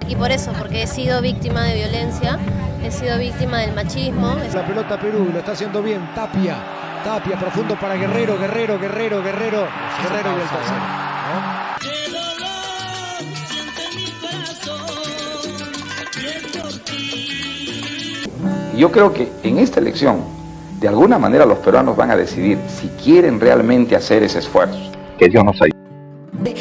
y por eso, porque he sido víctima de violencia, he sido víctima del machismo. La pelota Perú, lo está haciendo bien, Tapia, profundo para Guerrero y el tercero, ¿no? Yo creo que en esta elección, de alguna manera los peruanos van a decidir si quieren realmente hacer ese esfuerzo. Que Dios nos ayude.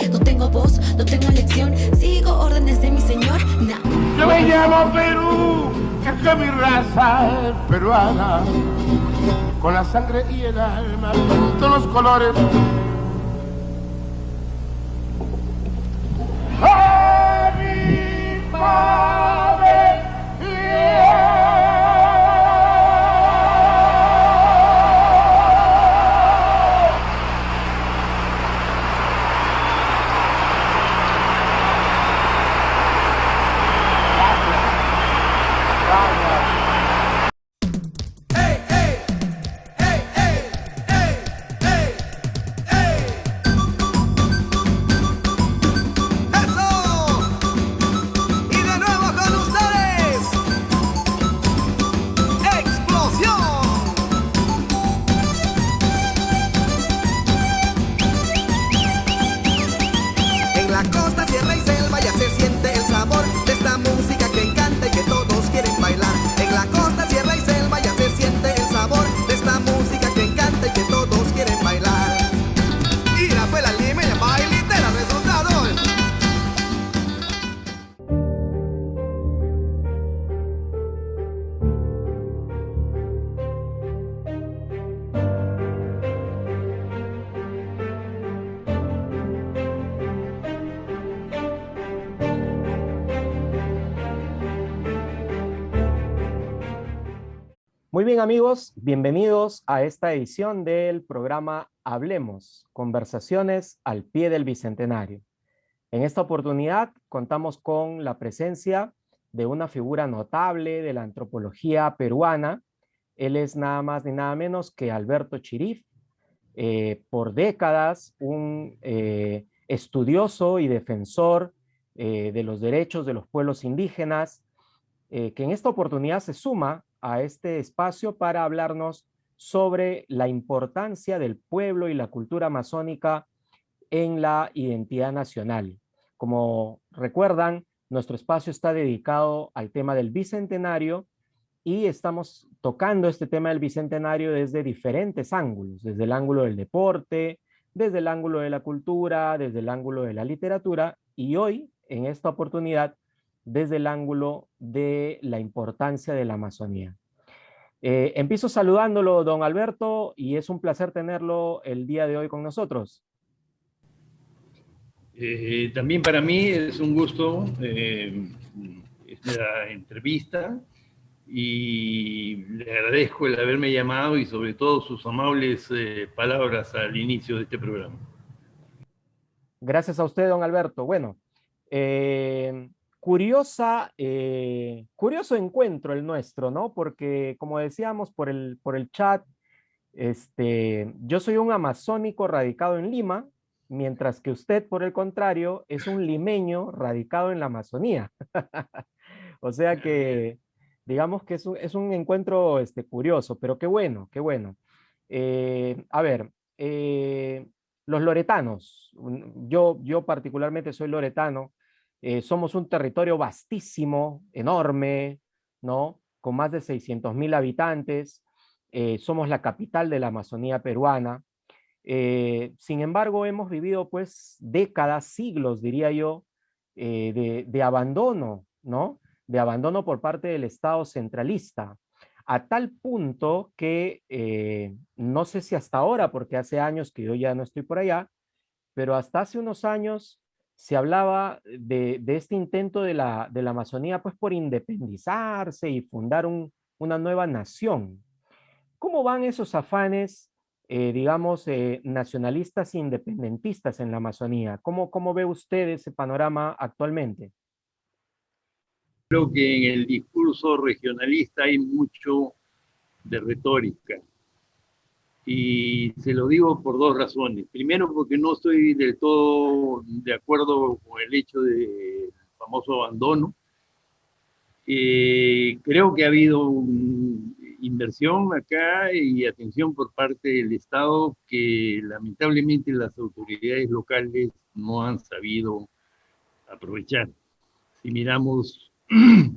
No tengo voz, no tengo elección, sigo órdenes de mi señor. No. Yo me llamo Perú, es que mi raza es peruana, con la sangre y el alma, todos los colores. ¡A mi padre! Muy bien, amigos, bienvenidos a esta edición del programa Hablemos, conversaciones al pie del Bicentenario. En esta oportunidad contamos con la presencia de una figura notable de la antropología peruana. Él es nada más ni nada menos que Alberto Chirif, por décadas un estudioso y defensor de los derechos de los pueblos indígenas, que en esta oportunidad se suma a este espacio para hablarnos sobre la importancia del pueblo y la cultura amazónica en la identidad nacional. Como recuerdan, nuestro espacio está dedicado al tema del Bicentenario y estamos tocando este tema del Bicentenario desde diferentes ángulos, desde el ángulo del deporte, desde el ángulo de la cultura, desde el ángulo de la literatura y hoy, en esta oportunidad, desde el ángulo de la importancia de la Amazonía. Empiezo saludándolo, don Alberto, y es un placer tenerlo el día de hoy con nosotros. También para mí es un gusto esta entrevista y le agradezco el haberme llamado y sobre todo sus amables palabras al inicio de este programa. Gracias a usted, don Alberto. Bueno, curioso encuentro el nuestro, ¿no? Porque, como decíamos por el chat, yo soy un amazónico radicado en Lima, mientras que usted, por el contrario, es un limeño radicado en la Amazonía. O sea que, digamos que es un encuentro curioso, pero qué bueno, qué bueno. A ver, los loretanos, yo particularmente soy loretano, somos un territorio vastísimo, enorme, ¿no? Con más de 600.000 habitantes, somos la capital de la Amazonía peruana. Sin embargo, hemos vivido pues décadas, siglos, diría yo, de abandono, ¿no? De abandono por parte del Estado centralista, a tal punto que no sé si hasta ahora, porque hace años que yo ya no estoy por allá, pero hasta hace unos años se hablaba de este intento de la Amazonía pues por independizarse y fundar una nueva nación. ¿Cómo van esos afanes, digamos, nacionalistas e independentistas en la Amazonía? ¿Cómo ve usted ese panorama actualmente? Creo que en el discurso regionalista hay mucho de retórica. Y se lo digo por dos razones. Primero, porque no estoy del todo de acuerdo con el hecho del famoso abandono. Creo que ha habido inversión acá y atención por parte del Estado que lamentablemente las autoridades locales no han sabido aprovechar. Si miramos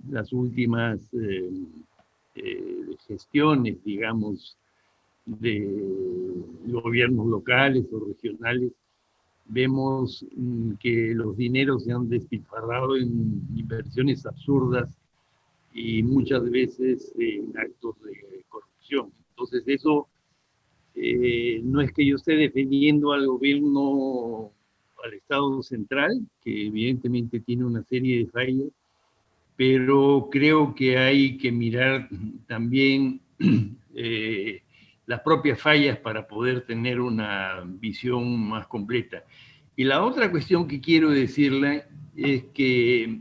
las últimas gestiones, digamos, de gobiernos locales o regionales, vemos que los dineros se han despilfarrado en inversiones absurdas y muchas veces en actos de corrupción. Entonces eso no es que yo esté defendiendo al gobierno, al Estado central, que evidentemente tiene una serie de fallas, pero creo que hay que mirar también las propias fallas para poder tener una visión más completa. Y la otra cuestión que quiero decirle es que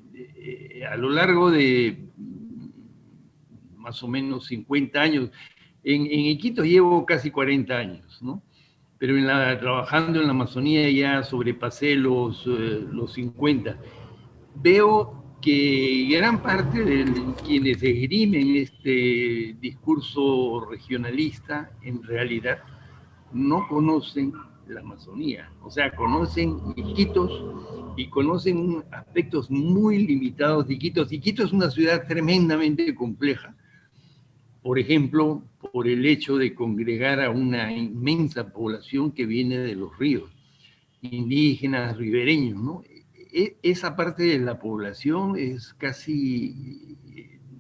a lo largo de más o menos 50 años, en Iquitos llevo casi 40 años, ¿no? Pero trabajando en la Amazonía ya sobrepasé los 50. Veo que gran parte de quienes esgrimen este discurso regionalista en realidad no conocen la Amazonía, o sea, conocen Iquitos y conocen aspectos muy limitados de Iquitos. Iquitos es una ciudad tremendamente compleja, por ejemplo, por el hecho de congregar a una inmensa población que viene de los ríos, indígenas, ribereños, ¿no? Esa parte de la población es casi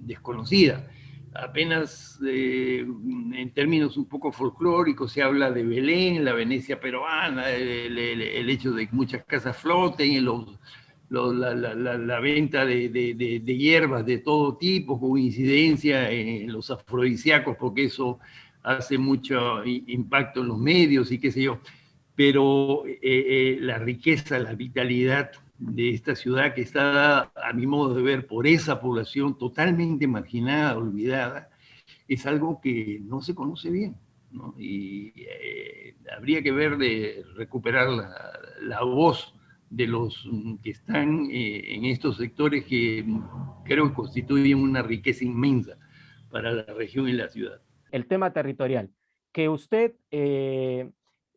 desconocida. Apenas en términos un poco folclóricos se habla de Belén, la Venecia peruana, el hecho de que muchas casas floten, la venta de hierbas de todo tipo, con incidencia en los afrodisíacos, porque eso hace mucho impacto en los medios y qué sé yo. Pero la riqueza, la vitalidad de esta ciudad, que está dada, a mi modo de ver, por esa población totalmente marginada, olvidada, es algo que no se conoce bien, ¿no? Y habría que ver de recuperar la voz de los que están en estos sectores que creo que constituyen una riqueza inmensa para la región y la ciudad. El tema territorial, que usted,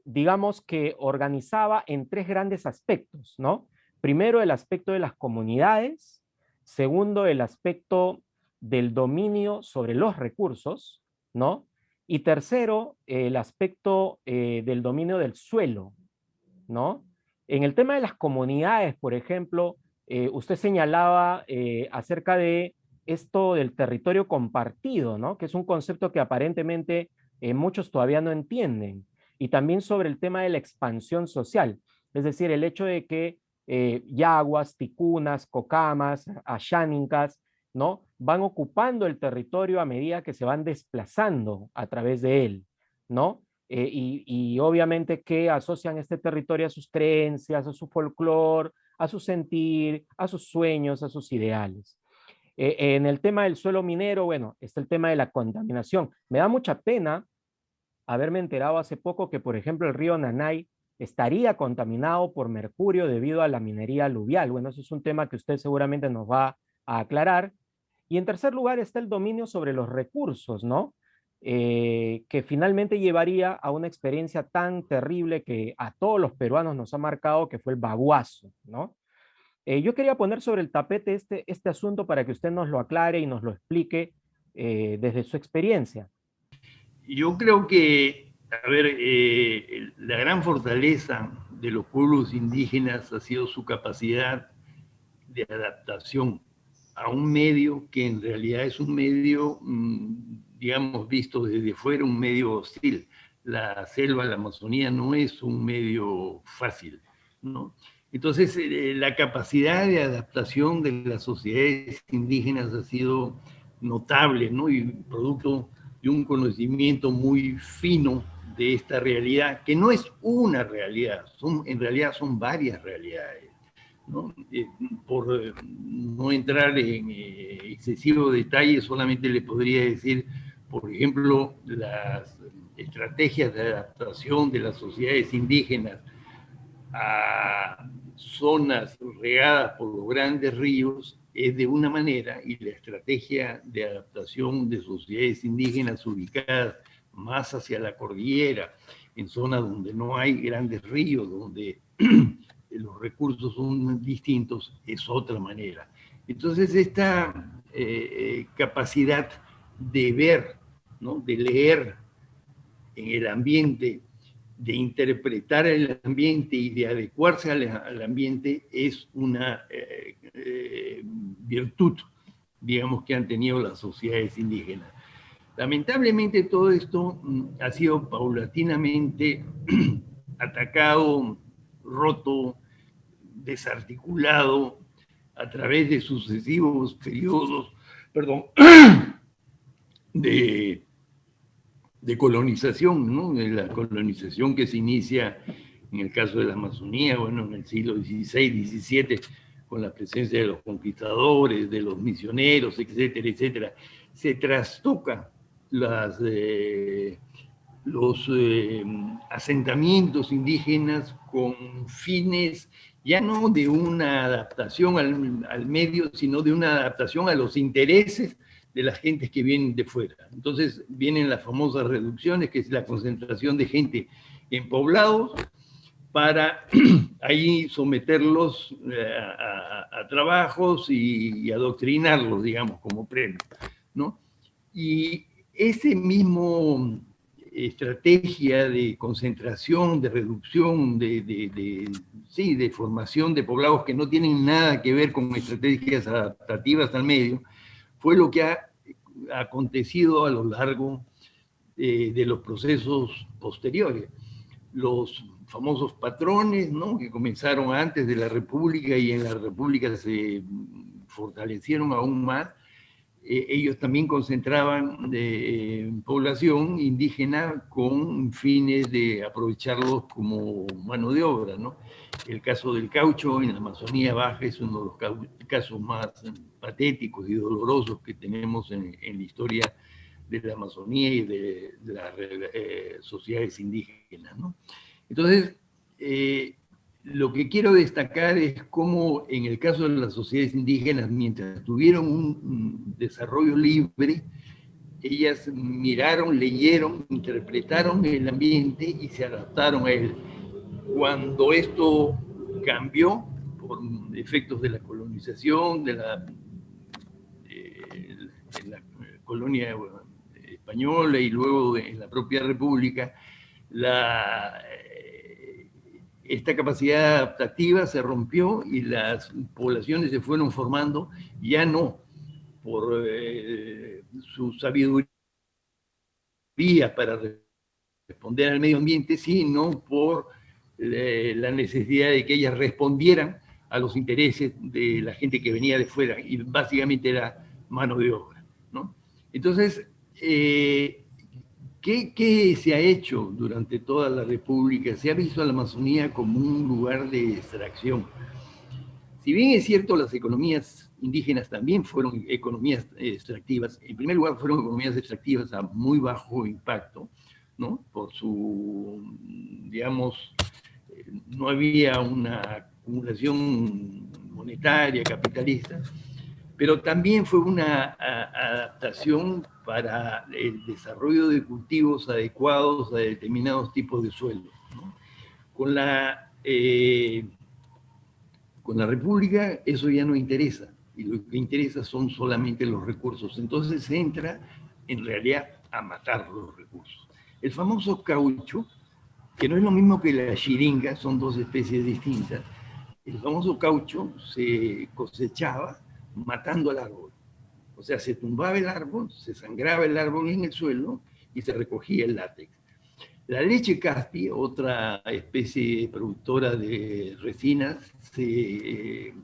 digamos que organizaba en tres grandes aspectos, ¿no? Primero, el aspecto de las comunidades. Segundo, el aspecto del dominio sobre los recursos, ¿no? Y tercero, el aspecto del dominio del suelo, ¿no? En el tema de las comunidades, por ejemplo, usted señalaba acerca de esto del territorio compartido, ¿no? Que es un concepto que aparentemente muchos todavía no entienden. Y también sobre el tema de la expansión social, es decir, el hecho de que yaguas, ticunas, cocamas, ashánicas, ¿no? Van ocupando el territorio a medida que se van desplazando a través de él, ¿no? Y obviamente que asocian este territorio a sus creencias, a su folclore, a su sentir, a sus sueños, a sus ideales. En el tema del suelo minero, bueno, está el tema de la contaminación. Me da mucha pena haberme enterado hace poco que, por ejemplo, el río Nanay estaría contaminado por mercurio debido a la minería aluvial. Bueno, eso es un tema que usted seguramente nos va a aclarar. Y en tercer lugar está el dominio sobre los recursos, ¿no? Que finalmente llevaría a una experiencia tan terrible que a todos los peruanos nos ha marcado, que fue el baguazo, ¿no? Yo quería poner sobre el tapete este asunto para que usted nos lo aclare y nos lo explique desde su experiencia. Yo creo que, a ver, la gran fortaleza de los pueblos indígenas ha sido su capacidad de adaptación a un medio que en realidad es un medio, digamos, visto desde fuera, un medio hostil. La selva, la Amazonía no es un medio fácil, ¿no? Entonces, la capacidad de adaptación de las sociedades indígenas ha sido notable, ¿no? Y producto de un conocimiento muy fino de esta realidad, que no es una realidad, en realidad son varias realidades, ¿no? Por no entrar en excesivo detalle, solamente le podría decir, por ejemplo, las estrategias de adaptación de las sociedades indígenas a zonas regadas por los grandes ríos es de una manera, y la estrategia de adaptación de sociedades indígenas ubicadas más hacia la cordillera, en zonas donde no hay grandes ríos, donde los recursos son distintos, es otra manera. Entonces esta capacidad de ver, ¿no?, de leer en el ambiente, de interpretar el ambiente y de adecuarse al ambiente es una virtud, digamos, que han tenido las sociedades indígenas. Lamentablemente todo esto ha sido paulatinamente atacado, roto, desarticulado a través de sucesivos periodos, de colonización, ¿no? De la colonización que se inicia en el caso de la Amazonía, bueno, en el siglo XVI, XVII, con la presencia de los conquistadores, de los misioneros, etcétera, etcétera. Se trastoca los asentamientos indígenas con fines ya no de una adaptación al medio, sino de una adaptación a los intereses de las gentes que vienen de fuera. Entonces vienen las famosas reducciones, que es la concentración de gente en poblados, para ahí someterlos a trabajos y adoctrinarlos, digamos, como premio, ¿no? Y ese mismo estrategia de concentración, de reducción, de formación de poblados que no tienen nada que ver con estrategias adaptativas al medio, fue lo que ha acontecido a lo largo de los procesos posteriores. Los famosos patrones, ¿no?, que comenzaron antes de la República y en la República se fortalecieron aún más, ellos también concentraban población indígena con fines de aprovecharlos como mano de obra, ¿no? El caso del caucho en la Amazonía Baja es uno de los casos más patéticos y dolorosos que tenemos en la historia de la Amazonía y de las sociedades indígenas, ¿no? Entonces, lo que quiero destacar es cómo en el caso de las sociedades indígenas, mientras tuvieron un desarrollo libre, ellas miraron, leyeron, interpretaron el ambiente y se adaptaron a él. Cuando esto cambió por efectos de la colonización, de la colonia española y luego en la propia República, esta capacidad adaptativa se rompió y las poblaciones se fueron formando ya no por su sabiduría para responder al medio ambiente, sino por la necesidad de que ellas respondieran a los intereses de la gente que venía de fuera, y básicamente era mano de obra, ¿no? Entonces, ¿qué se ha hecho durante toda la República? Se ha visto a la Amazonía como un lugar de extracción. Si bien es cierto, las economías indígenas también fueron economías extractivas. En primer lugar, fueron economías extractivas a muy bajo impacto, ¿no? Por su, digamos, no había una acumulación monetaria, capitalista, pero también fue una adaptación para el desarrollo de cultivos adecuados a determinados tipos de suelo, ¿no? Con la República eso ya no interesa, y lo que interesa son solamente los recursos. Entonces se entra en realidad a matar los recursos. El famoso caucho, que no es lo mismo que la xiringa, son dos especies distintas. El famoso caucho se cosechaba matando al árbol. O sea, se tumbaba el árbol, se sangraba el árbol en el suelo y se recogía el látex. La leche caspi, otra especie productora de resinas, se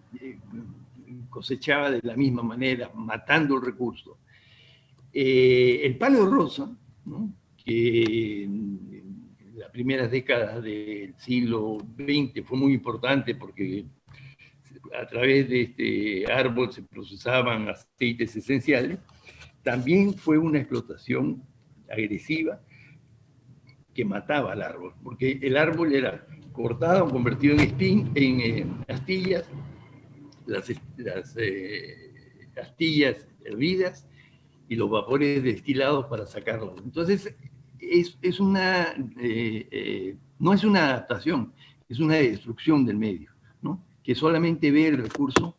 cosechaba de la misma manera, matando el recurso. El palo rosa, ¿no?, que en las primeras décadas del siglo XX fue muy importante porque a través de este árbol se procesaban aceites esenciales, también fue una explotación agresiva que mataba al árbol, porque el árbol era cortado, convertido en astillas, las astillas hervidas y los vapores destilados para sacarlos. Entonces, no es una adaptación, es una destrucción del medio, ¿no? Que solamente ve el recurso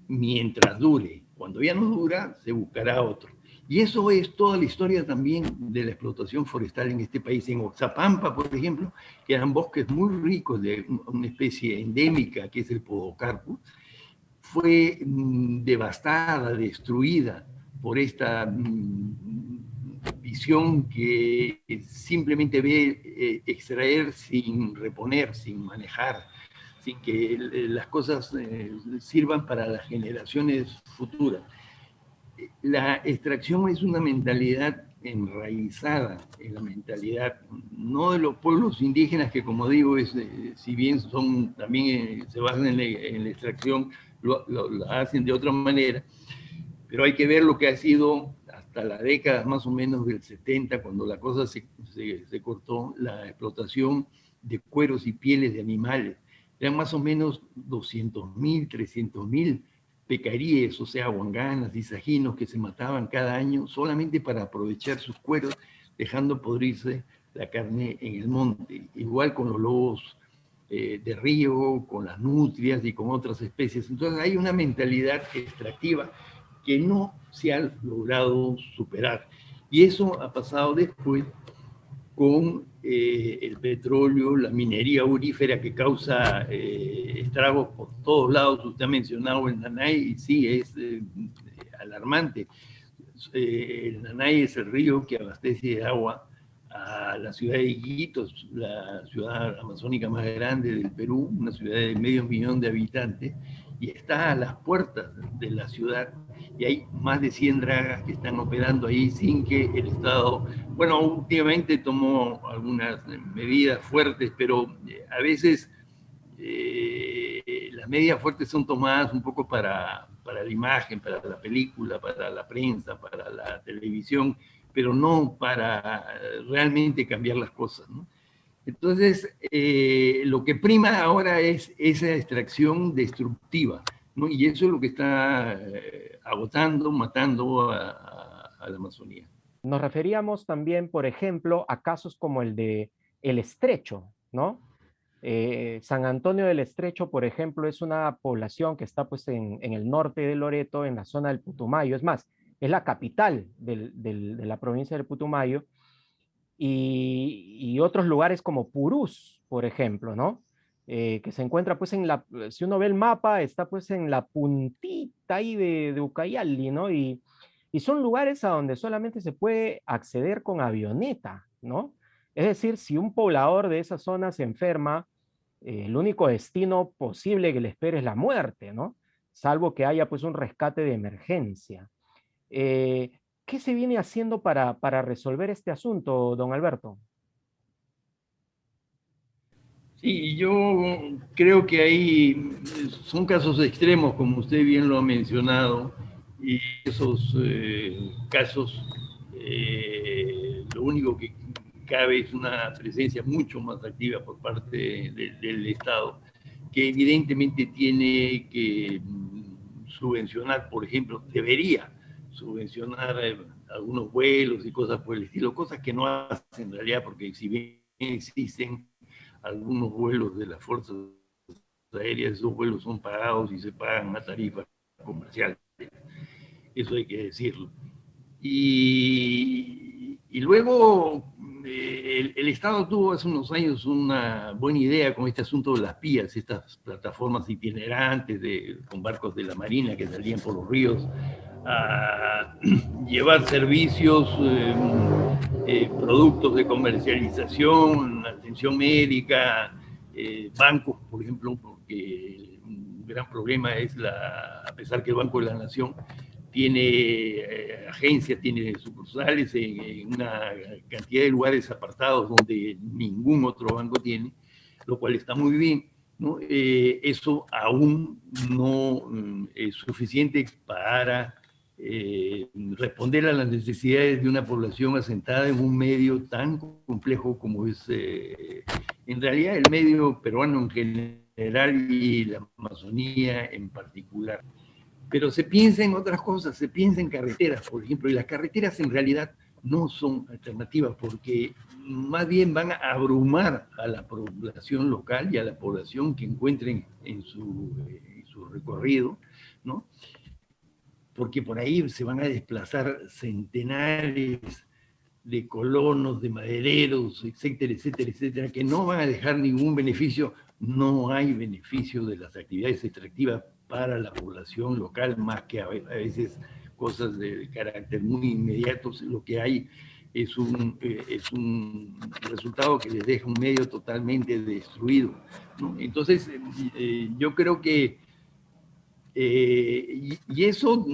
mientras dure. Cuando ya no dura, se buscará otro. Y eso es toda la historia también de la explotación forestal en este país. En Oxapampa, por ejemplo, que eran bosques muy ricos de una especie endémica, que es el podocarpus, fue devastada, destruida por esta visión que simplemente ve extraer sin reponer, sin manejar, sin que las cosas sirvan para las generaciones futuras. La extracción es una mentalidad enraizada en la mentalidad, no de los pueblos indígenas, que como digo, si bien son también se basan en la extracción, lo hacen de otra manera, pero hay que ver lo que ha sido hasta la década más o menos del 70, cuando la cosa se cortó, la explotación de cueros y pieles de animales. Eran más o menos 200.000, 300.000 pecaríes, o sea, huanganas y sajinos que se mataban cada año solamente para aprovechar sus cueros, dejando podrirse la carne en el monte. Igual con los lobos de río, con las nutrias y con otras especies. Entonces hay una mentalidad extractiva que no se ha logrado superar. Y eso ha pasado después con el petróleo, la minería aurífera que causa estragos por todos lados. Usted ha mencionado el Nanay, y sí, es alarmante. El Nanay es el río que abastece de agua a la ciudad de Iquitos, la ciudad amazónica más grande del Perú, una ciudad de 500.000 de habitantes, y está a las puertas de la ciudad, y hay más de 100 dragas que están operando ahí sin que el Estado, bueno, últimamente tomó algunas medidas fuertes, pero a veces las medidas fuertes son tomadas un poco para la imagen, para la película, para la prensa, para la televisión, pero no para realmente cambiar las cosas, ¿no? Entonces, lo que prima ahora es esa extracción destructiva, ¿no? Y eso es lo que está agotando, matando a la Amazonía. Nos referíamos también, por ejemplo, a casos como el de El Estrecho, ¿no? San Antonio del Estrecho, por ejemplo, es una población que está pues en el norte de Loreto, en la zona del Putumayo. Es más, es la capital de la provincia del Putumayo, y otros lugares como Purús, por ejemplo, ¿no? Que se encuentra pues si uno ve el mapa, está pues en la puntita ahí de Ucayali, ¿no? Y son lugares a donde solamente se puede acceder con avioneta, ¿no? Es decir, si un poblador de esa zona se enferma, el único destino posible que le espera es la muerte, ¿no? Salvo que haya pues un rescate de emergencia. ¿Qué se viene haciendo para resolver este asunto, don Alberto? Sí, yo creo que ahí son casos extremos, como usted bien lo ha mencionado, y esos casos, lo único que cabe es una presencia mucho más activa por parte del Estado, que evidentemente tiene que subvencionar, por ejemplo, debería subvencionar algunos vuelos y cosas por el estilo, cosas que no hacen en realidad, porque si bien existen algunos vuelos de las fuerzas aéreas, esos vuelos son pagados y se pagan a tarifas comerciales. Eso hay que decirlo. Y luego el Estado tuvo hace unos años una buena idea con este asunto de las pías, estas plataformas itinerantes con barcos de la Marina que salían por los ríos a llevar servicios, productos de comercialización, atención médica, bancos, por ejemplo, porque un gran problema es, a pesar que el Banco de la Nación tiene agencias, tiene sucursales en una cantidad de lugares apartados donde ningún otro banco tiene, lo cual está muy bien, ¿no? Eso aún no es suficiente para responder a las necesidades de una población asentada en un medio tan complejo como es, en realidad, el medio peruano en general, general y la Amazonía en particular. Pero se piensa en otras cosas, se piensa en carreteras, por ejemplo, y las carreteras en realidad no son alternativas porque más bien van a abrumar a la población local y a la población que encuentren en su recorrido, ¿no? Porque por ahí se van a desplazar centenares de colonos, de madereros, etcétera, etcétera, etcétera, que no van a dejar ningún beneficio. No hay beneficio de las actividades extractivas para la población local, más que a veces cosas de carácter muy inmediato. Lo que hay es un resultado que les deja un medio totalmente destruido, ¿no? Entonces, yo creo que y eso,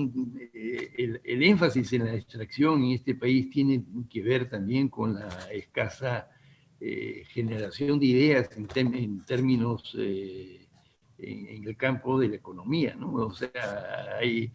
el énfasis en la extracción en este país tiene que ver también con la escasa generación de ideas en términos en el campo de la economía, ¿no? O sea, hay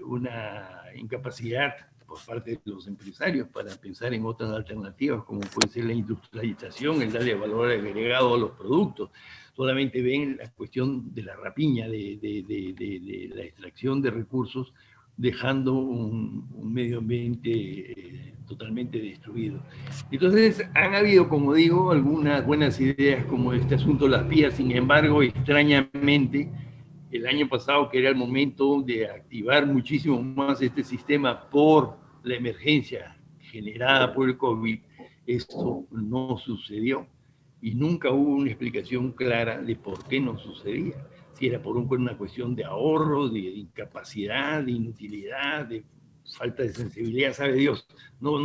una incapacidad por parte de los empresarios para pensar en otras alternativas, como puede ser la industrialización, el darle valor agregado a los productos. Solamente ven la cuestión de la rapiña, de la extracción de recursos, dejando un medio ambiente totalmente destruido. Entonces, han habido, como digo, algunas buenas ideas como este asunto de las PIAs. Sin embargo, extrañamente, el año pasado, que era el momento de activar muchísimo más este sistema por la emergencia generada por el COVID, esto no sucedió. Y nunca hubo una explicación clara de por qué no sucedía. Si era por una cuestión de ahorro, de incapacidad, de inutilidad, de falta de sensibilidad, sabe Dios. No,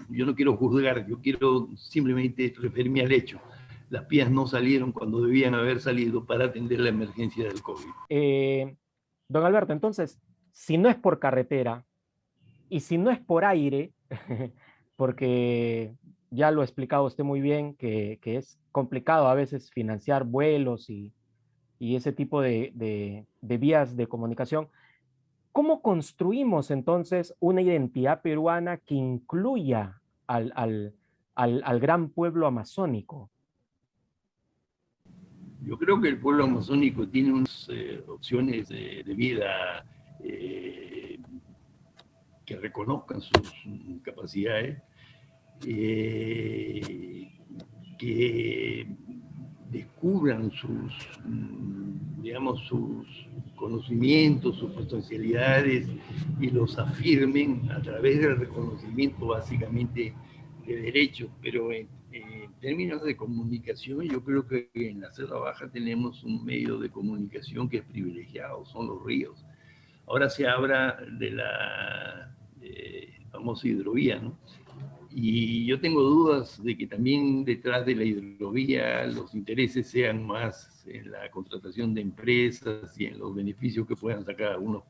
yo no quiero juzgar, yo quiero simplemente referirme al hecho. Las PIAs no salieron cuando debían haber salido para atender la emergencia del COVID. Don Alberto, entonces, si no es por carretera y si no es por aire, porque ya lo ha explicado usted muy bien, que es complicado a veces financiar vuelos y ese tipo de vías de comunicación, ¿cómo construimos entonces una identidad peruana que incluya al gran pueblo amazónico? Yo creo que el pueblo amazónico tiene unas opciones de vida que reconozcan sus capacidades, que descubran sus conocimientos, sus potencialidades y los afirmen a través del reconocimiento básicamente de derechos. Pero en términos de comunicación, yo creo que en la Selva Baja tenemos un medio de comunicación que es privilegiado, son los ríos. Ahora se habla de la famosa hidrovía, ¿no? Y yo tengo dudas de que también detrás de la hidrovía los intereses sean más en la contratación de empresas y en los beneficios que puedan sacar algunos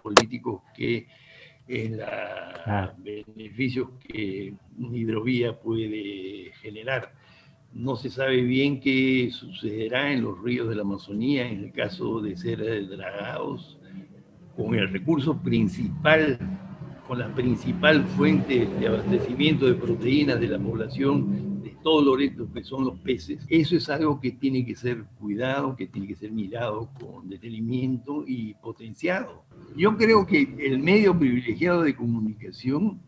políticos que en los beneficios que una hidrovía puede generar. No se sabe bien qué sucederá en los ríos de la Amazonía en el caso de ser dragados con el recurso principal, con la principal fuente de abastecimiento de proteínas de la población de todo Loreto, que son los peces. Eso es algo que tiene que ser cuidado, que tiene que ser mirado con detenimiento y potenciado. Yo creo que el medio privilegiado de comunicación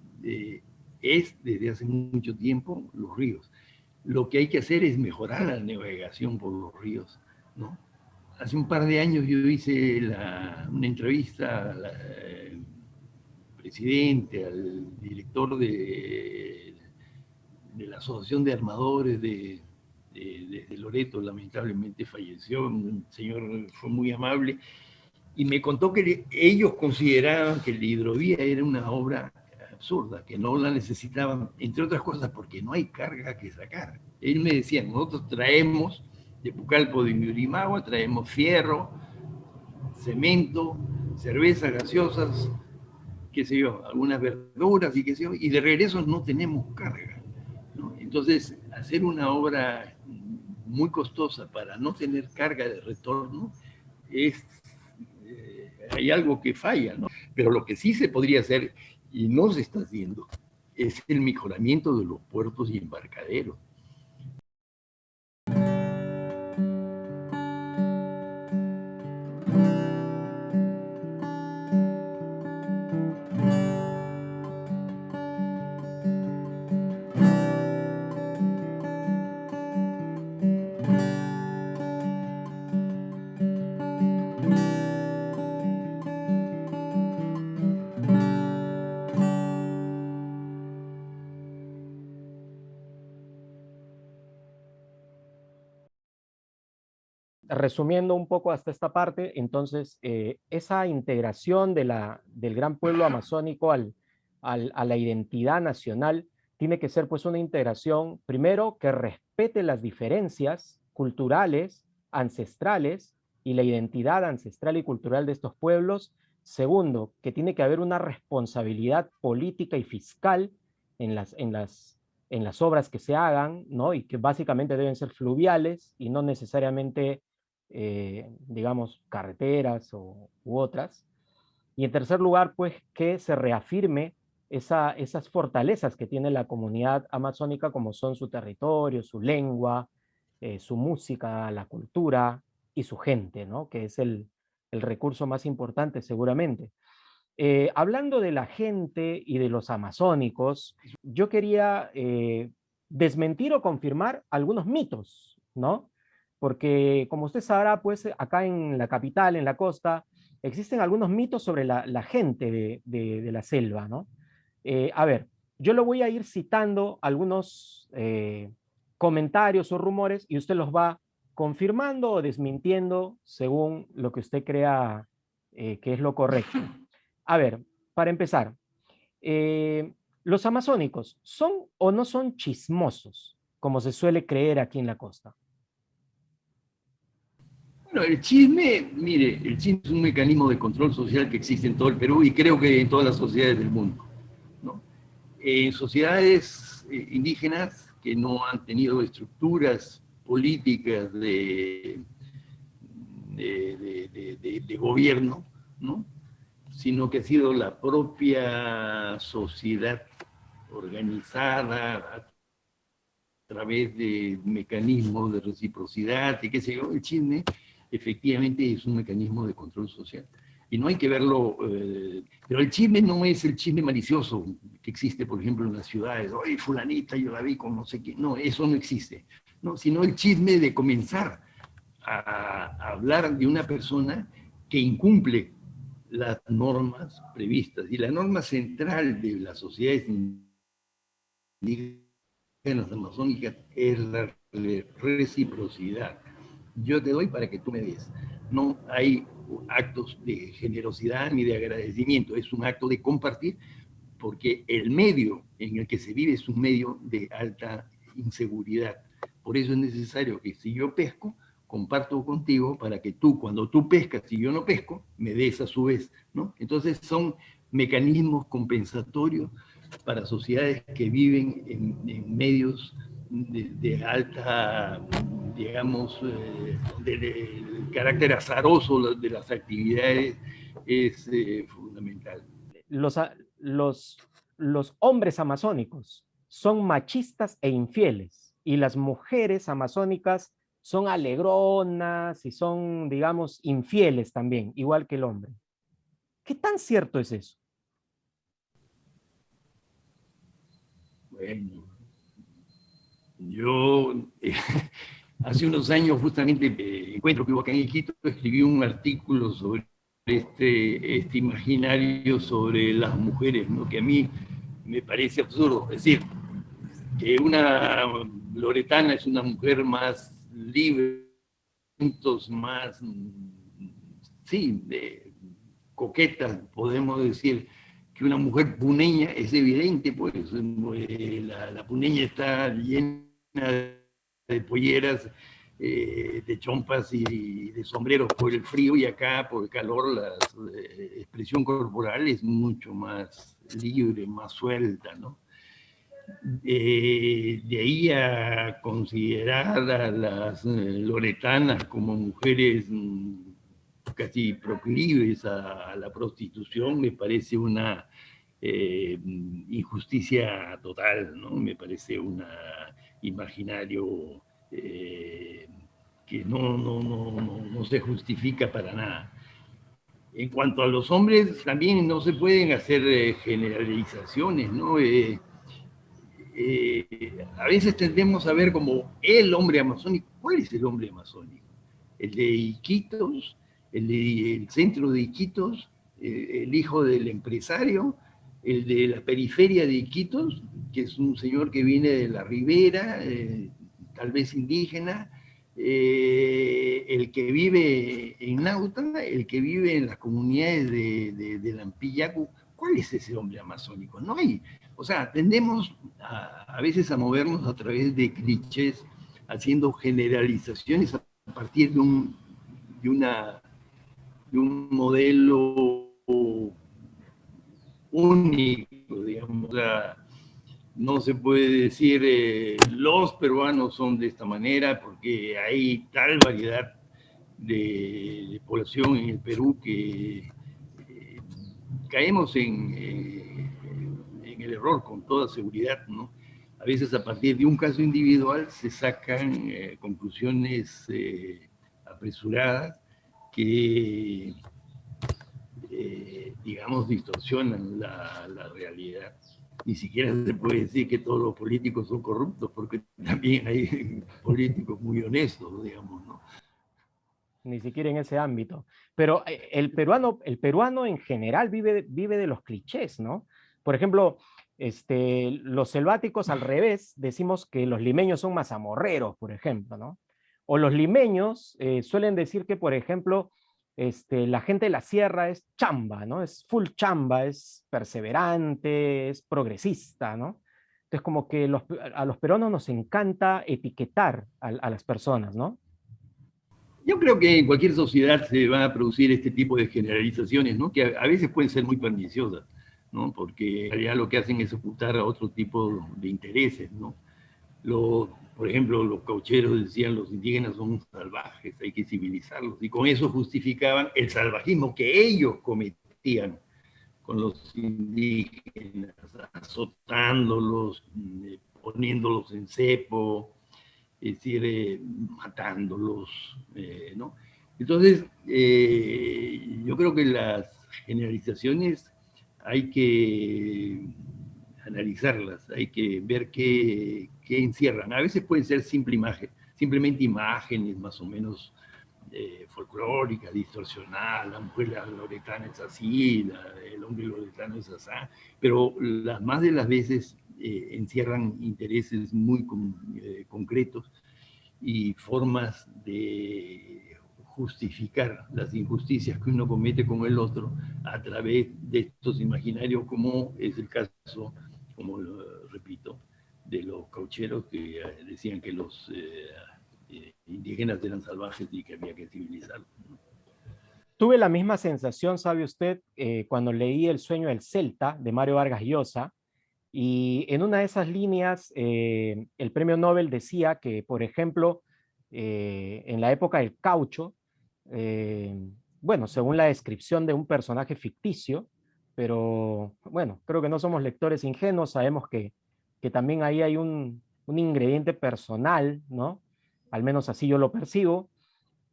es, desde hace mucho tiempo, los ríos. Lo que hay que hacer es mejorar la navegación por los ríos, ¿no? Hace un par de años yo hice una entrevista al presidente, al director de la Asociación de Armadores de Loreto. Lamentablemente falleció, un señor fue muy amable, y me contó que ellos consideraban que la hidrovía era una obra absurda, que no la necesitaban, entre otras cosas porque no hay carga que sacar. Él me decía, nosotros traemos de Pucallpa, de Yurimagua, traemos fierro, cemento, cervezas gaseosas, qué sé yo, algunas verduras y qué sé yo, y de regreso no tenemos carga, ¿no? Entonces, hacer una obra muy costosa para no tener carga de retorno hay algo que falla, ¿no? Pero lo que sí se podría hacer, y no se está haciendo, es el mejoramiento de los puertos y embarcaderos. resumiendo un poco hasta esta parte, entonces, esa integración del gran pueblo amazónico a la identidad nacional tiene que ser pues una integración, primero, que respete las diferencias culturales, ancestrales y la identidad ancestral y cultural de estos pueblos. Segundo, que tiene que haber una responsabilidad política y fiscal en las obras que se hagan, ¿no? Y que básicamente deben ser fluviales y no necesariamente, digamos, carreteras u otras. Y en tercer lugar, pues que se reafirme esas fortalezas que tiene la comunidad amazónica, como son su territorio, su lengua, su música, la cultura y su gente, ¿no? Que es el recurso más importante seguramente. Hablando de la gente y de los amazónicos, yo quería desmentir o confirmar algunos mitos, ¿no? Porque como usted sabrá, pues acá en la capital, en la costa, existen algunos mitos sobre la gente de la selva, ¿no? A ver, yo lo voy a ir citando algunos comentarios o rumores y usted los va confirmando o desmintiendo según lo que usted crea que es lo correcto. A ver, para empezar, ¿los amazónicos son o no son chismosos, como se suele creer aquí en la costa? Bueno, el chisme, mire, el chisme es un mecanismo de control social que existe en todo el Perú y creo que en todas las sociedades del mundo, ¿no? En sociedades indígenas que no han tenido estructuras políticas de gobierno, ¿no? Sino que ha sido la propia sociedad organizada a través de mecanismos de reciprocidad y qué sé yo. El chisme efectivamente es un mecanismo de control social. Y no hay que verlo, pero el chisme no es el chisme malicioso que existe, por ejemplo, en las ciudades. Oye, fulanita, yo la vi con no sé qué. No, eso no existe. No, sino el chisme de comenzar a hablar de una persona que incumple las normas previstas. Y la norma central de las sociedades indígenas amazónicas es la reciprocidad. Yo te doy para que tú me des. No hay actos de generosidad ni de agradecimiento, es un acto de compartir, porque el medio en el que se vive es un medio de alta inseguridad. Por eso es necesario que si yo pesco, comparto contigo para que tú, cuando tú pescas y yo no pesco, me des a su vez, ¿no? Entonces son mecanismos compensatorios para sociedades que viven en medios de alta, digamos, de carácter azaroso de las actividades es fundamental. Los hombres amazónicos son machistas e infieles, y las mujeres amazónicas son alegronas y son, digamos, infieles también, igual que el hombre. ¿Qué tan cierto es eso? Bueno, yo hace unos años, justamente, encuentro que hubo acá en Iquitos, escribí un artículo sobre este imaginario sobre las mujeres, ¿no? Que a mí me parece absurdo. Es decir, que una loretana es una mujer más libre, más, sí, coqueta, podemos decir, que una mujer puneña. Es evidente, pues, la puneña está llena de polleras, de chompas y de sombreros por el frío, y acá por el calor la expresión corporal es mucho más libre, más suelta, ¿no? De ahí a considerar a las loretanas como mujeres casi proclives a la prostitución me parece una injusticia total, ¿no? Me parece un imaginario que no se justifica para nada. En cuanto a los hombres, también no se pueden hacer generalizaciones, ¿no? A veces tendemos a ver como el hombre amazónico. ¿Cuál es el hombre amazónico? El de Iquitos, el del centro de Iquitos, el hijo del empresario, el de la periferia de Iquitos, que es un señor que viene de la ribera, tal vez indígena, el que vive en Nauta, el que vive en las comunidades de Lampillacu. ¿Cuál es ese hombre amazónico? No hay. O sea, tendemos a veces a movernos a través de clichés, haciendo generalizaciones a partir de un modelo único, digamos. O sea, no se puede decir los peruanos son de esta manera porque hay tal variedad de población en el Perú que caemos en el error con toda seguridad, ¿no? A veces a partir de un caso individual se sacan conclusiones apresuradas que, digamos, distorsionan la realidad. Ni siquiera se puede decir que todos los políticos son corruptos, porque también hay políticos muy honestos, digamos, ¿no? Ni siquiera en ese ámbito. Pero el peruano en general vive de los clichés, ¿no? Por ejemplo, los selváticos al revés, decimos que los limeños son mazamorreros, por ejemplo, ¿no? O los limeños suelen decir que, por ejemplo, la gente de la sierra es chamba, ¿no? Es full chamba, es perseverante, es progresista, ¿no? Entonces, como que a los peruanos nos encanta etiquetar a las personas, ¿no? Yo creo que en cualquier sociedad se van a producir este tipo de generalizaciones, ¿no? Que a veces pueden ser muy perniciosas, ¿no? Porque en realidad lo que hacen es ocultar a otro tipo de intereses, ¿no? Por ejemplo, los caucheros decían los indígenas son salvajes, hay que civilizarlos, y con eso justificaban el salvajismo que ellos cometían con los indígenas, azotándolos, poniéndolos en cepo, es decir, matándolos, ¿no? Entonces, yo creo que las generalizaciones hay que analizarlas, hay que ver qué encierran. A veces pueden ser simplemente imágenes más o menos folclóricas, distorsionadas, la mujer loretana es así, el hombre loretano es así, pero más de las veces encierran intereses muy concretos y formas de justificar las injusticias que uno comete con el otro a través de estos imaginarios, como es el caso, como repito, de los caucheros que decían que los indígenas eran salvajes y que había que civilizarlos. Tuve la misma sensación, sabe usted, cuando leí El sueño del Celta de Mario Vargas Llosa, y en una de esas líneas el premio Nobel decía que, por ejemplo, en la época del caucho, bueno, según la descripción de un personaje ficticio, pero bueno, creo que no somos lectores ingenuos, sabemos que también ahí hay un ingrediente personal, ¿no? Al menos así yo lo percibo.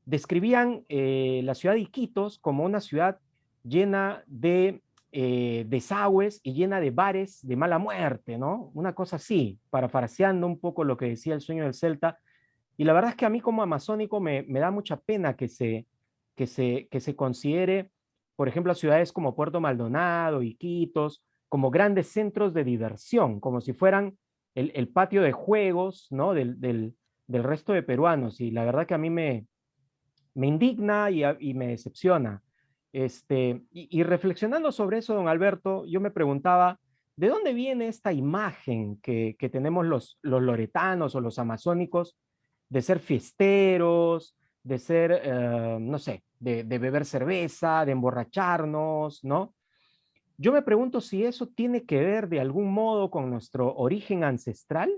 Describían la ciudad de Iquitos como una ciudad llena de desagües y llena de bares de mala muerte, ¿no? Una cosa así, parafraseando un poco lo que decía El sueño del Celta. Y la verdad es que a mí como amazónico me da mucha pena que se considere, por ejemplo, a ciudades como Puerto Maldonado, Iquitos, como grandes centros de diversión, como si fueran el patio de juegos, ¿no? del resto de peruanos. Y la verdad que a mí me indigna y me decepciona. Y reflexionando sobre eso, don Alberto, yo me preguntaba, ¿de dónde viene esta imagen que tenemos los loretanos o los amazónicos de ser fiesteros, de ser, no sé, de beber cerveza, de emborracharnos, ¿no? Yo me pregunto si eso tiene que ver de algún modo con nuestro origen ancestral,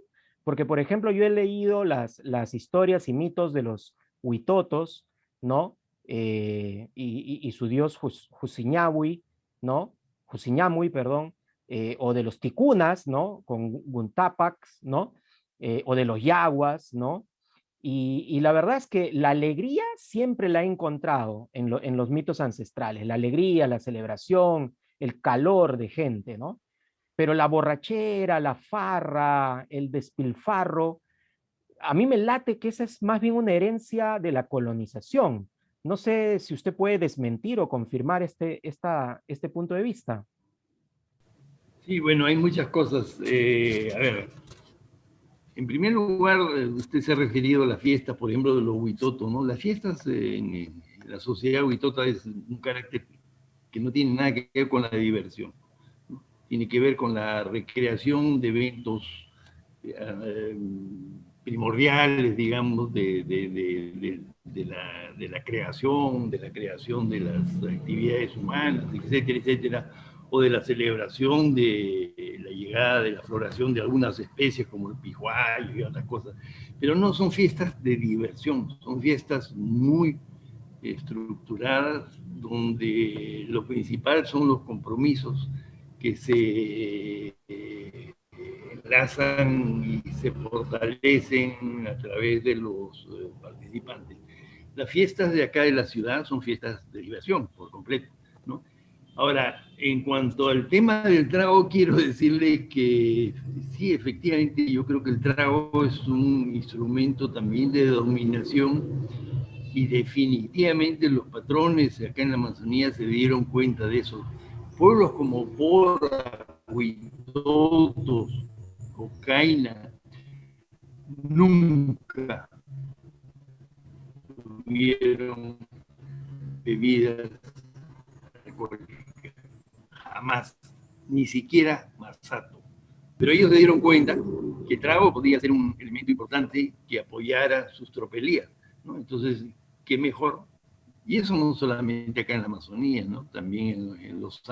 porque, por ejemplo, yo he leído las historias y mitos de los huitotos, ¿no? Y su dios Husiñahui, ¿no? Husiñamui, perdón, o de los ticunas, ¿no? Con Guntapax, ¿no? O de los yaguas, ¿no? Y la verdad es que la alegría siempre la he encontrado en los mitos ancestrales, la alegría, la celebración, el calor de gente, ¿no? Pero la borrachera, la farra, el despilfarro, a mí me late que esa es más bien una herencia de la colonización. No sé si usted puede desmentir o confirmar este punto de vista. Sí, bueno, hay muchas cosas. A ver, En primer lugar, usted se ha referido a las fiestas, por ejemplo, de los huitotos, ¿no? Las fiestas en la sociedad huitota es un carácter que no tiene nada que ver con la diversión, ¿no? Tiene que ver con la recreación de eventos primordiales, digamos, de la creación de las actividades humanas, etcétera, etcétera, o de la celebración de la llegada, de la floración de algunas especies como el pijuayo y otras cosas. Pero no son fiestas de diversión, son fiestas muy estructuradas, donde lo principal son los compromisos que se enlazan y se fortalecen a través de los participantes. Las fiestas de acá de la ciudad son fiestas de diversión, por completo, ¿no? Ahora, en cuanto al tema del trago, quiero decirle que sí, efectivamente, yo creo que el trago es un instrumento también de dominación y definitivamente los patrones acá en la Amazonía se dieron cuenta de eso. Pueblos como Porra, Huitotos, Cocaina, nunca tuvieron bebidas alcohólicas, jamás, ni siquiera Marsato. Pero ellos se dieron cuenta que el trago podía ser un elemento importante que apoyara sus tropelías, ¿no? Entonces, qué mejor. Y eso no solamente acá en la Amazonía, ¿no? También en los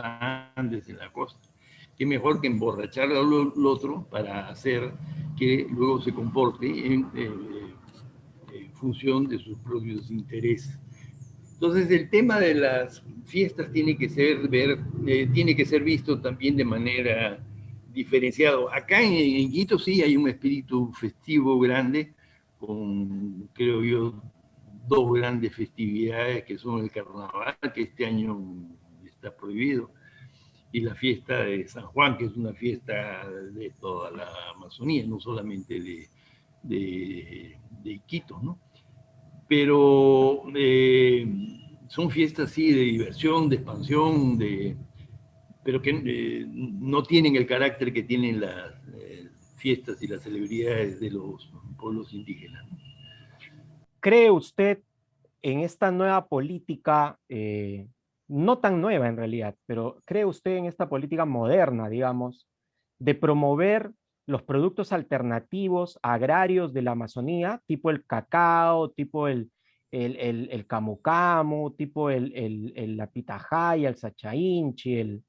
Andes, en la costa. Qué mejor que emborrachar al otro para hacer que luego se comporte en función de sus propios intereses. Entonces, el tema de las fiestas tiene que ser visto también de manera diferenciada. Acá en Quito sí hay un espíritu festivo grande, con, creo yo, dos grandes festividades que son el carnaval, que este año está prohibido, y la fiesta de San Juan, que es una fiesta de toda la Amazonía, no solamente de Quito, ¿no? Pero son fiestas, sí, de diversión, de expansión, pero que no tienen el carácter que tienen las fiestas y las celebridades de los pueblos indígenas, ¿no? ¿Cree usted en esta nueva política, no tan nueva en realidad, pero cree usted en esta política moderna, digamos, de promover los productos alternativos agrarios de la Amazonía, tipo el cacao, tipo el camu camu, tipo la pitahaya, el sachainchi,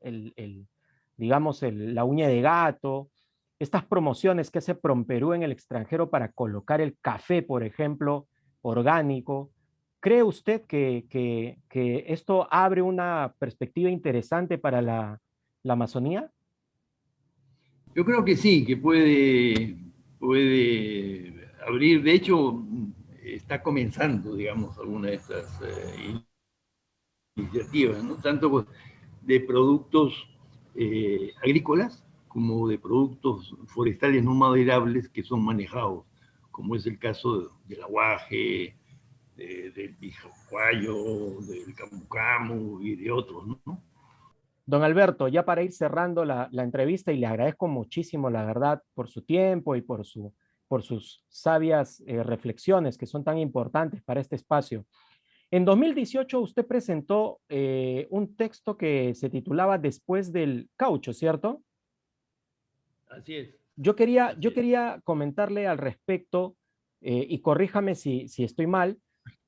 digamos, la uña de gato, estas promociones que hace Promperú en el extranjero para colocar el café, por ejemplo, orgánico? ¿Cree usted que esto abre una perspectiva interesante para la Amazonía? Yo creo que sí, que puede abrir. De hecho, está comenzando, digamos, alguna de estas iniciativas, ¿no? Tanto de productos agrícolas como de productos forestales no maderables que son manejados, como es el caso del aguaje, del pijuayo, del camu camu y de otros, ¿no? Don Alberto, ya para ir cerrando la entrevista, y le agradezco muchísimo, la verdad, por su tiempo y por sus sabias reflexiones que son tan importantes para este espacio. En 2018 usted presentó un texto que se titulaba Después del caucho, ¿cierto? Así es. Yo quería comentarle al respecto, y corríjame si estoy mal.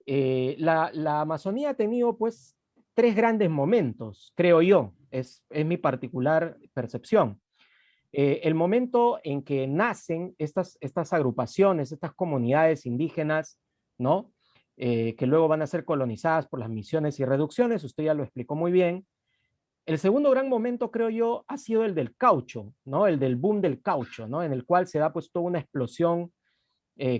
La Amazonía ha tenido pues tres grandes momentos, creo yo, es mi particular percepción. El momento en que nacen estas agrupaciones, estas comunidades indígenas, ¿no? Que luego van a ser colonizadas por las misiones y reducciones, usted ya lo explicó muy bien. El segundo gran momento, creo yo, ha sido el del caucho, ¿no? El del boom del caucho, ¿no? En el cual se da pues toda una explosión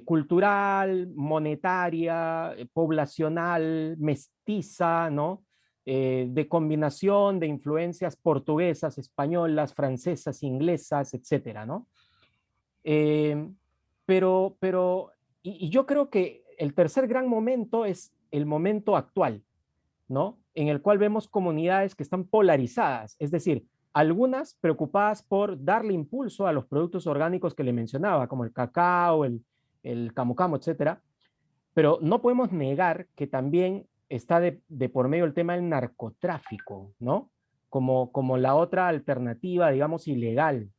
cultural, monetaria, poblacional, mestiza, ¿no? De combinación de influencias portuguesas, españolas, francesas, inglesas, etcétera, ¿no? Y yo creo que el tercer gran momento es el momento actual, ¿no? En el cual vemos comunidades que están polarizadas, es decir, algunas preocupadas por darle impulso a los productos orgánicos que le mencionaba, como el cacao, el camu camu, etcétera. Pero no podemos negar que también está de por medio el tema del narcotráfico, ¿no? Como la otra alternativa, digamos, ilegal.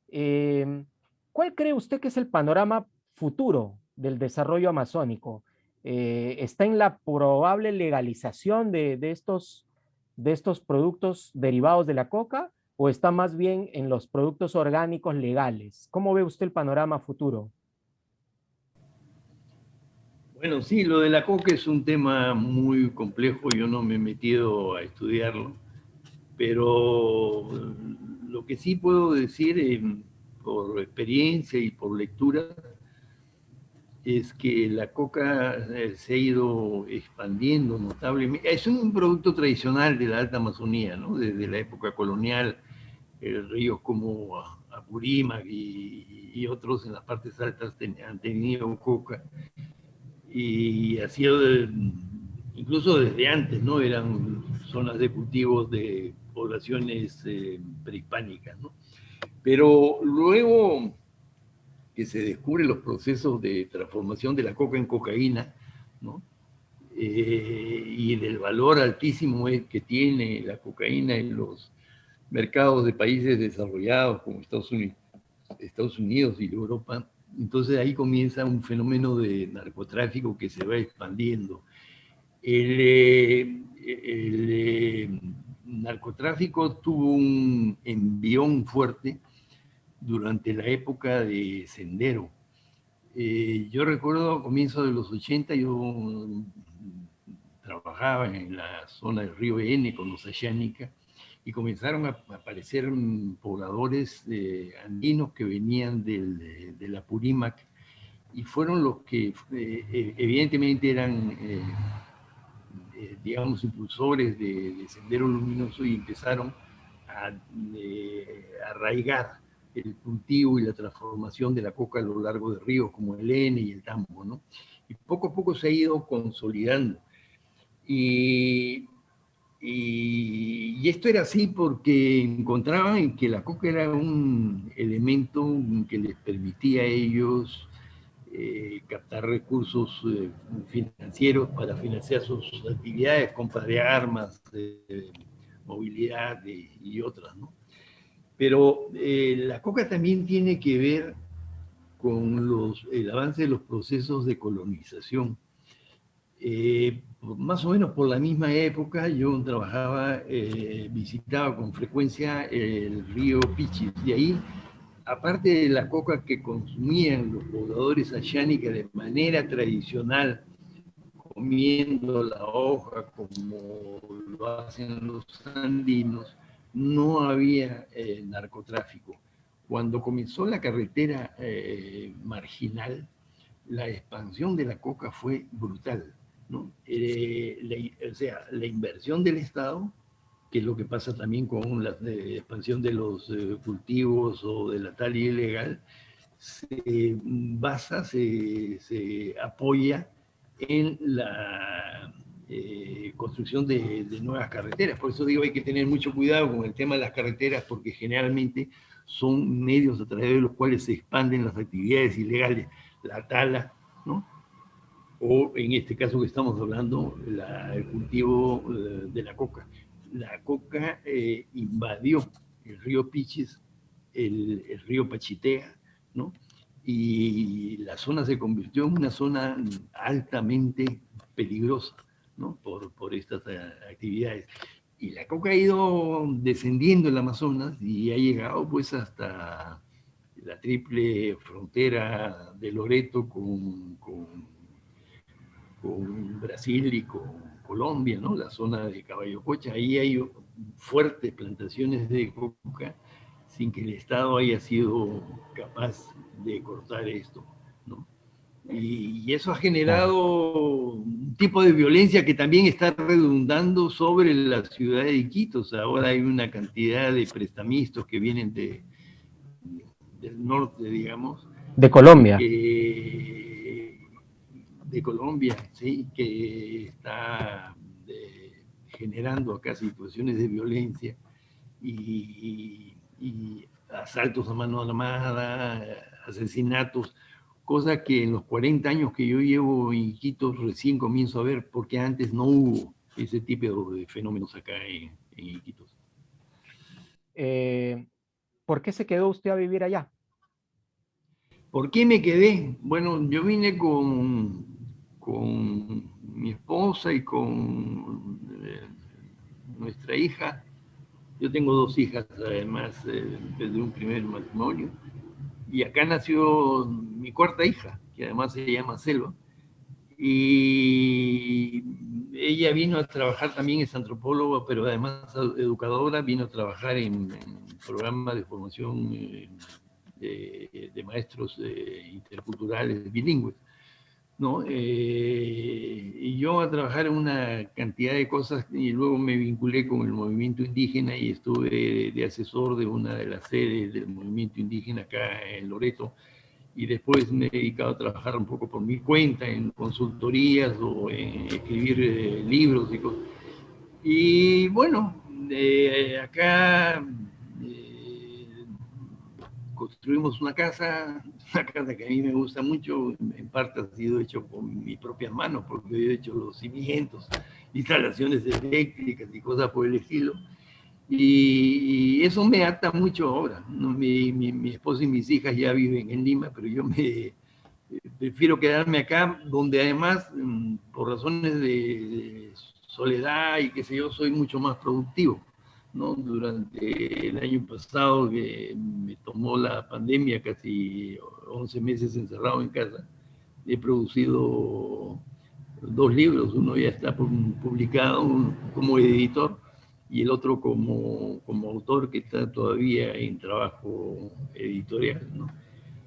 Eh, ¿Cuál cree usted que es el panorama futuro del desarrollo amazónico? ¿Está en la probable legalización de estos productos derivados de la coca o está más bien en los productos orgánicos legales? ¿Cómo ve usted el panorama futuro? Bueno, sí, lo de la coca es un tema muy complejo, yo no me he metido a estudiarlo, pero lo que sí puedo decir por experiencia y por lectura es que la coca se ha ido expandiendo notablemente. Es un producto tradicional de la Alta Amazonía, ¿no? Desde la época colonial, ríos como Apurímac y otros en las partes altas han tenido coca. Y ha sido incluso desde antes, ¿no? Eran zonas de cultivos de poblaciones prehispánicas, ¿no? Pero luego que se descubren los procesos de transformación de la coca en cocaína, ¿no? Y del valor altísimo que tiene la cocaína en los mercados de países desarrollados como Estados Unidos y Europa. Entonces ahí comienza un fenómeno de narcotráfico que se va expandiendo. El narcotráfico tuvo un envión fuerte durante la época de Sendero. Yo recuerdo a comienzos de los 80, yo trabajaba en la zona del río N con los Ayánica, y comenzaron a aparecer pobladores andinos que venían de la Apurímac, y fueron los que evidentemente eran, digamos, impulsores de Sendero Luminoso y empezaron a arraigar el cultivo y la transformación de la coca a lo largo de ríos como el N y el Tambo, ¿no? Y poco a poco se ha ido consolidando. Y esto era así porque encontraban que la coca era un elemento que les permitía a ellos captar recursos financieros para financiar sus actividades, compra de armas, movilidad y otras, ¿no? Pero la coca también tiene que ver con el avance de los procesos de colonización. Más o menos por la misma época yo trabajaba, visitaba con frecuencia el río Pichis, y ahí, aparte de la coca que consumían los pobladores ayánica de manera tradicional, comiendo la hoja como lo hacen los andinos, no había narcotráfico. Cuando comenzó la carretera marginal, la expansión de la coca fue brutal, ¿no? O sea, la inversión del Estado, que es lo que pasa también con la expansión de los cultivos o de la tala ilegal, se basa, se apoya en la construcción de nuevas carreteras. Por eso digo, hay que tener mucho cuidado con el tema de las carreteras, porque generalmente son medios a través de los cuales se expanden las actividades ilegales, la tala, ¿no? O en este caso que estamos hablando, el cultivo de la coca. La coca invadió el río Pichis, el río Pachitea, ¿no? Y la zona se convirtió en una zona altamente peligrosa, ¿no? Por estas actividades. Y la coca ha ido descendiendo en el Amazonas y ha llegado pues hasta la triple frontera de Loreto con Brasil y con Colombia, ¿no? La zona de Caballococha. Ahí hay fuertes plantaciones de coca sin que el Estado haya sido capaz de cortar esto, ¿no? Y eso ha generado un tipo de violencia que también está redundando sobre la ciudad de Iquitos. Ahora hay una cantidad de prestamistas que vienen del norte, digamos. De Colombia. De Colombia, sí, que está generando acá situaciones de violencia. y asaltos a mano armada, asesinatos, cosa que en los 40 años que yo llevo en Iquitos recién comienzo a ver, porque antes no hubo ese tipo de fenómenos acá en Iquitos. ¿Por qué se quedó usted a vivir allá? ¿Por qué me quedé? Bueno, yo vine con mi esposa y con nuestra hija. Yo tengo 2 hijas, además, desde un primer matrimonio. Y acá nació mi 4ª hija, que además se llama Selva. Y ella vino a trabajar también, es antropóloga, pero además educadora, vino a trabajar en programas de formación de maestros interculturales bilingües, ¿no? Y yo a trabajar en una cantidad de cosas y luego me vinculé con el movimiento indígena y estuve de asesor de una de las sedes del movimiento indígena acá en Loreto, y después me he dedicado a trabajar un poco por mi cuenta en consultorías o en escribir libros y cosas. Y bueno, acá construimos una casa que a mí me gusta mucho, en parte ha sido hecho con mis propias manos, porque he hecho los cimientos, instalaciones eléctricas y cosas por el estilo. Y eso me ata mucho ahora, ¿no? Mi esposa y mis hijas ya viven en Lima, pero yo prefiero quedarme acá, donde además, por razones de soledad y qué sé yo, soy mucho más productivo, ¿no? Durante el año pasado, que me tomó la pandemia, casi 11 meses encerrado en casa, he producido 2 libros, uno ya está publicado como editor, y el otro como autor, que está todavía en trabajo editorial, ¿no?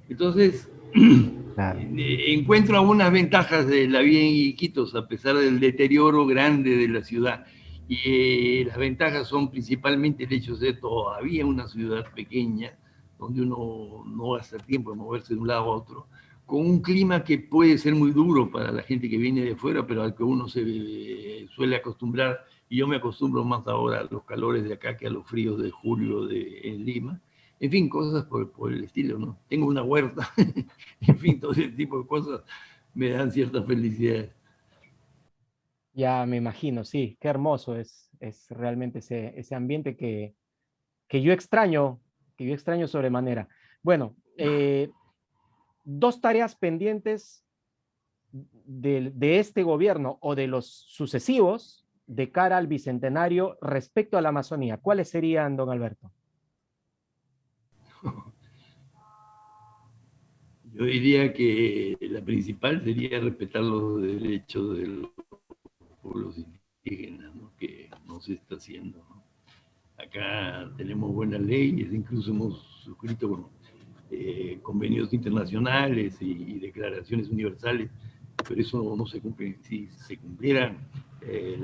Entonces, claro, encuentro algunas ventajas de la vida en Iquitos, a pesar del deterioro grande de la ciudad. Y las ventajas son principalmente el hecho de ser todavía una ciudad pequeña, donde uno no gasta tiempo en moverse de un lado a otro, con un clima que puede ser muy duro para la gente que viene de fuera, pero al que uno se suele acostumbrar. Y yo me acostumbro más ahora a los calores de acá que a los fríos de julio en Lima. En fin, cosas por el estilo, ¿no? Tengo una huerta, en fin, todo ese tipo de cosas me dan cierta felicidad. Ya me imagino, sí, qué hermoso es realmente ese ambiente que yo extraño sobremanera. Bueno, 2 tareas pendientes de este gobierno o de los sucesivos de cara al bicentenario respecto a la Amazonía. ¿Cuáles serían, don Alberto? Yo diría que la principal sería respetar los derechos de los pueblos indígenas, ¿no? Que no se está haciendo, ¿no? Acá tenemos buenas leyes, incluso hemos suscrito convenios internacionales y declaraciones universales, pero eso no se cumple. Si se cumpliera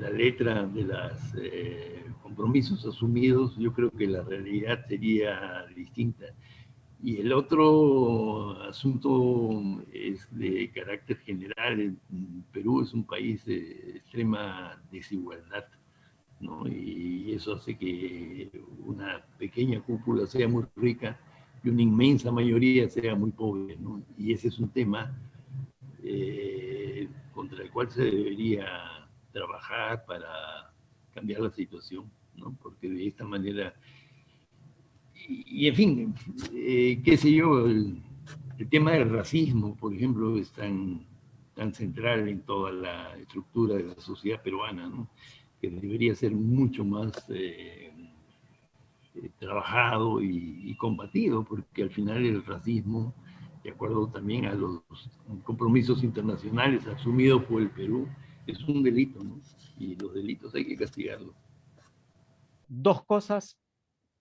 la letra de los compromisos asumidos, yo creo que la realidad sería distinta. Y el otro asunto es de carácter general. Perú es un país de extrema desigualdad, ¿no? Y eso hace que una pequeña cúpula sea muy rica y una inmensa mayoría sea muy pobre, ¿no? Y ese es un tema contra el cual se debería trabajar para cambiar la situación, ¿no? Porque de esta manera... Y en fin, qué sé yo, el tema del racismo, por ejemplo, es tan central en toda la estructura de la sociedad peruana, ¿no? Que debería ser mucho más trabajado y combatido, porque al final el racismo, de acuerdo también a los compromisos internacionales asumidos por el Perú, es un delito, ¿no? Y los delitos hay que castigarlos. 2 cosas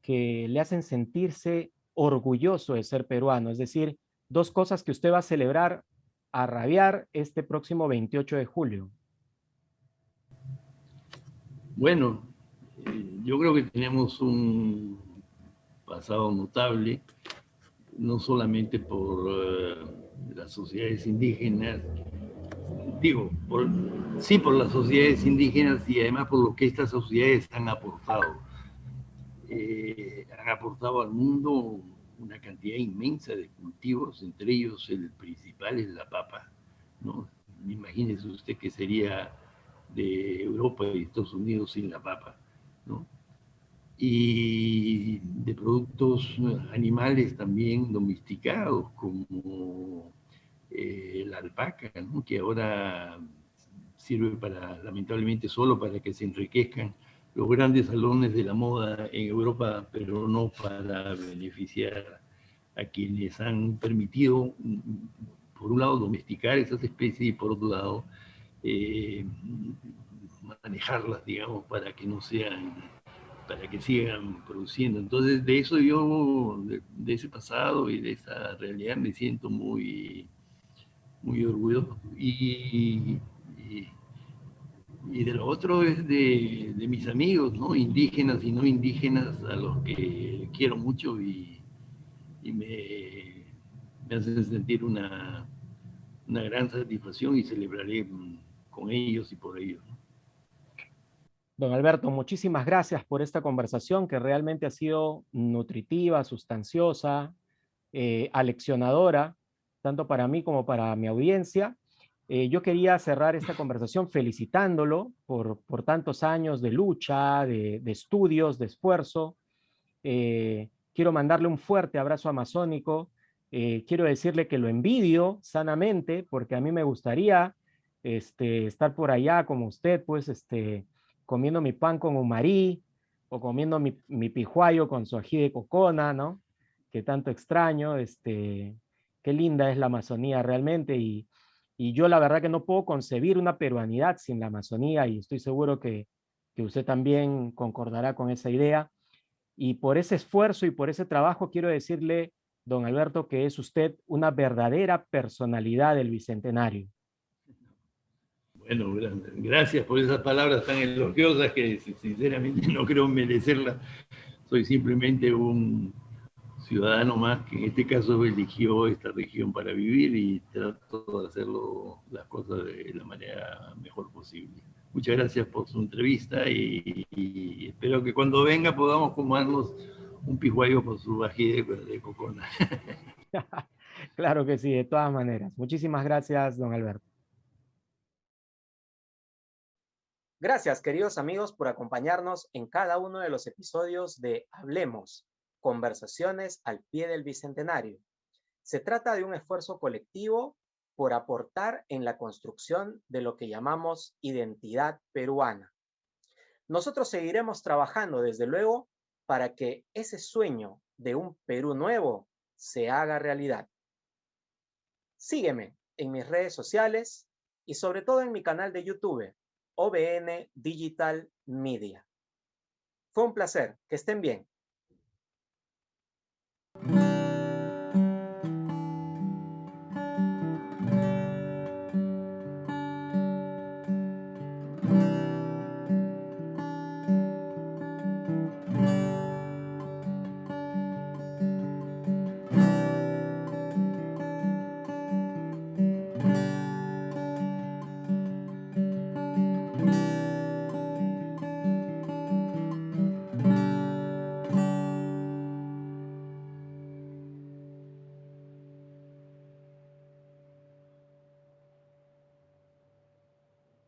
que le hacen sentirse orgulloso de ser peruano, es decir, 2 cosas que usted va a celebrar a rabiar este próximo 28 de julio. Bueno, yo creo que tenemos un pasado notable, no solamente por las sociedades indígenas, sí por las sociedades indígenas y además por lo que estas sociedades han aportado. han aportado al mundo una cantidad inmensa de cultivos, entre ellos el principal es la papa, ¿no? Imagínese usted que sería de Europa y Estados Unidos sin la papa, ¿no? Y de productos animales también domesticados, como la alpaca, ¿no? Que ahora sirve para, lamentablemente, solo para que se enriquezcan los grandes salones de la moda en Europa, pero no para beneficiar a quienes han permitido, por un lado, domesticar esas especies y por otro lado, manejarlas, digamos, para que no sean, para que sigan produciendo. Entonces, de eso yo, de ese pasado y de esa realidad me siento muy, muy orgulloso. Y de lo otro es de mis amigos, ¿no? Indígenas y no indígenas, a los que quiero mucho y me hacen sentir una gran satisfacción y celebraré con ellos y por ellos, ¿no? Don Alberto, muchísimas gracias por esta conversación que realmente ha sido nutritiva, sustanciosa, aleccionadora, tanto para mí como para mi audiencia. Yo quería cerrar esta conversación felicitándolo por tantos años de lucha, de estudios, de esfuerzo. Quiero mandarle un fuerte abrazo amazónico. Quiero decirle que lo envidio sanamente, porque a mí me gustaría estar por allá como usted, pues, comiendo mi pan con umarí, o comiendo mi pijuayo con su ají de cocona, ¿no? Que tanto extraño. Qué linda es la Amazonía realmente, y yo la verdad que no puedo concebir una peruanidad sin la Amazonía, y estoy seguro que usted también concordará con esa idea. Y por ese esfuerzo y por ese trabajo quiero decirle, don Alberto, que es usted una verdadera personalidad del Bicentenario. Bueno, gracias por esas palabras tan elogiosas que sinceramente no creo merecerlas. Soy simplemente un ciudadano más que en este caso eligió esta región para vivir y trato de hacerlo las cosas de la manera mejor posible. Muchas gracias por su entrevista y espero que cuando venga podamos comernos un pijuayo con su ají de cocona. Claro que sí, de todas maneras. Muchísimas gracias, don Alberto. Gracias, queridos amigos, por acompañarnos en cada uno de los episodios de Hablemos, conversaciones al pie del Bicentenario. Se trata de un esfuerzo colectivo por aportar en la construcción de lo que llamamos identidad peruana. Nosotros seguiremos trabajando, desde luego, para que ese sueño de un Perú nuevo se haga realidad. Sígueme en mis redes sociales y sobre todo en mi canal de YouTube, OBN Digital Media. Fue un placer, que estén bien.